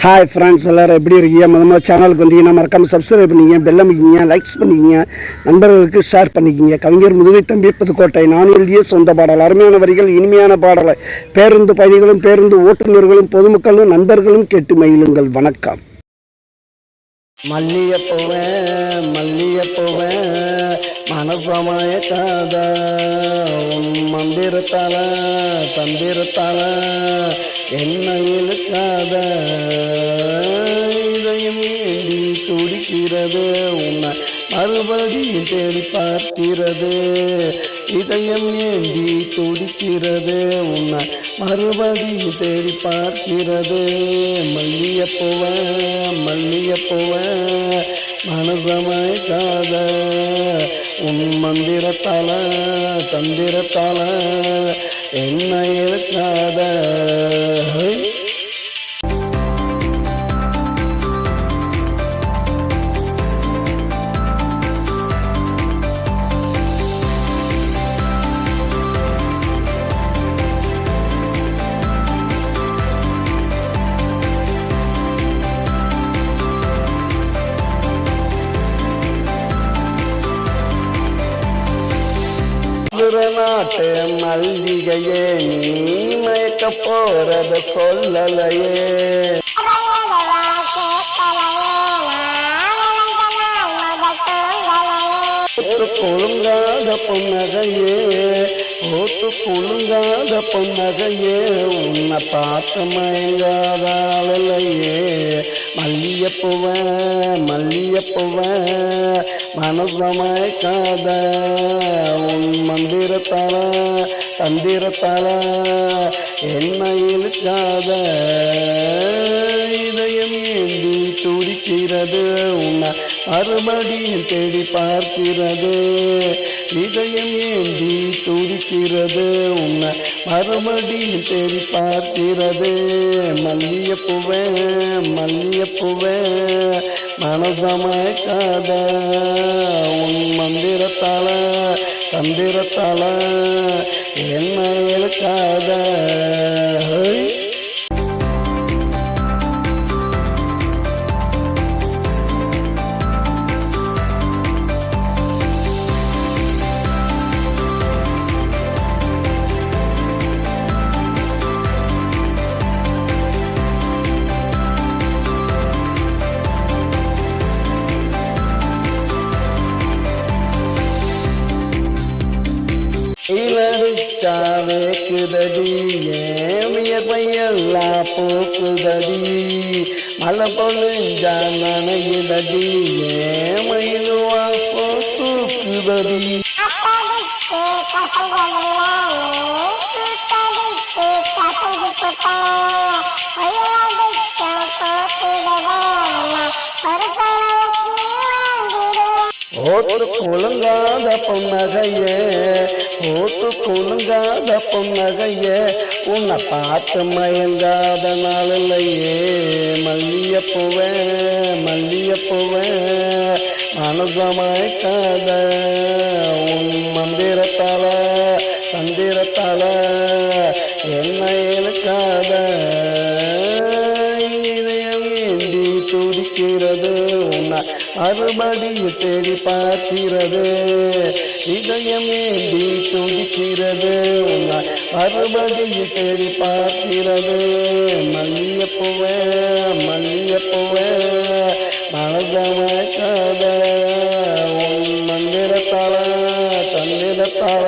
Hi friends, எல்லோரும் எப்படி இருக்கீங்க? முதல்ல சேனலுக்கு வந்தீங்கன்னா மறக்காமல் சப்ஸ்கிரைப் பண்ணிக்கிங்க, பெல் அமைக்கிங்க, லைக்ஸ் பண்ணிக்கிங்க, நண்பர்களுக்கு ஷேர் பண்ணிக்கிங்க. கவிஞர் முதுகை தம்பி புதுக்கோட்டை. நான் எழுதிய சொந்த பாடல். அருமையான வரிகள், இனிமையான பாடலை பேருந்து பயணிகளும் பேருந்து ஓட்டுநர்களும் பொதுமக்களும் நண்பர்களும் கேட்டு மகிழுங்கள். வணக்கம். மல்லியப்பூவேன் மல்லியப்பூவேன் மனசமய காத மந்திரத்தால தந்திரத்தால என்ன இழுக்காத இதயம் ஏந்தி துடிக்கிறது உன்னை மறுபடியும் தேடி பார்க்கிறது. இதயம் ஏந்தி துடிக்கிறது உன்னை மறுபடியும் தேடி பார்க்கிறது. மல்லியப்பூவேன் மல்லியப்பூவேன் மனசமயக்காத உன் மந்திரத்தால தந்திரத்தால என்ன இருக்காத. நாட்டு மல்லிகையே நீ மயக்க போறத சொல்லலையே. ஒரு கொழுங்காத பொன்னகையே ஓட்டு கொழுங்காத பொன்னகையே உன்னை பார்த்து மயங்காதாலையே. மல்லியப்பூவேன் மல்லியப்பூவேன் மனசமயக்காத உன் மந்திரத்தால தந்திரத்தால என்ன இழுக்காத. இதயம் ஏந்தி துடிக்கிறது உன்னை மறுபடியும் தேடி பார்க்கிறது. இதயம் ஏந்தி துடிக்கிறது உன்னை மறுபடியும் தேடி பார்க்கிறது. மல்லியப்பூவேன் மல்லியப்பூவேன் மனசமயக்காத உன் மந்திரத்தால தந்திரத்தால என்ன இழுக்காத. இலடிச்சாவே குதடி ஏமியெல்லாம் போக்குதடி மழை பொழுஞ்சா நனையுதடி ஏமையில் வாசம் தூக்குதடி. ஓட்டு கொழுங்காத பொன்னகையே ஓட்டு கொழுங்காத பொன்னகையே உன்னை பார்த்து மயங்காத நாளில்லையே. மல்லியப்பூவேன் மல்லியப்பூவேன் மனசமயக்காத உன் மந்திரத்தால தந்திரத்தால என்ன இழுக்காத. இதயம் ஏந்தி துடிக்கிறது உன்னை மறுபடியும் தேடி பார்க்கிறது. இதயம் ஏந்தி துடிக்கிறது உன்னை மறுபடியும் தேடி பார்க்கிறது. மல்லியப்பூவேன் மல்லியப்பூவேன் மனசமயக்காத உன் மந்திரத்தால தந்திரத்தால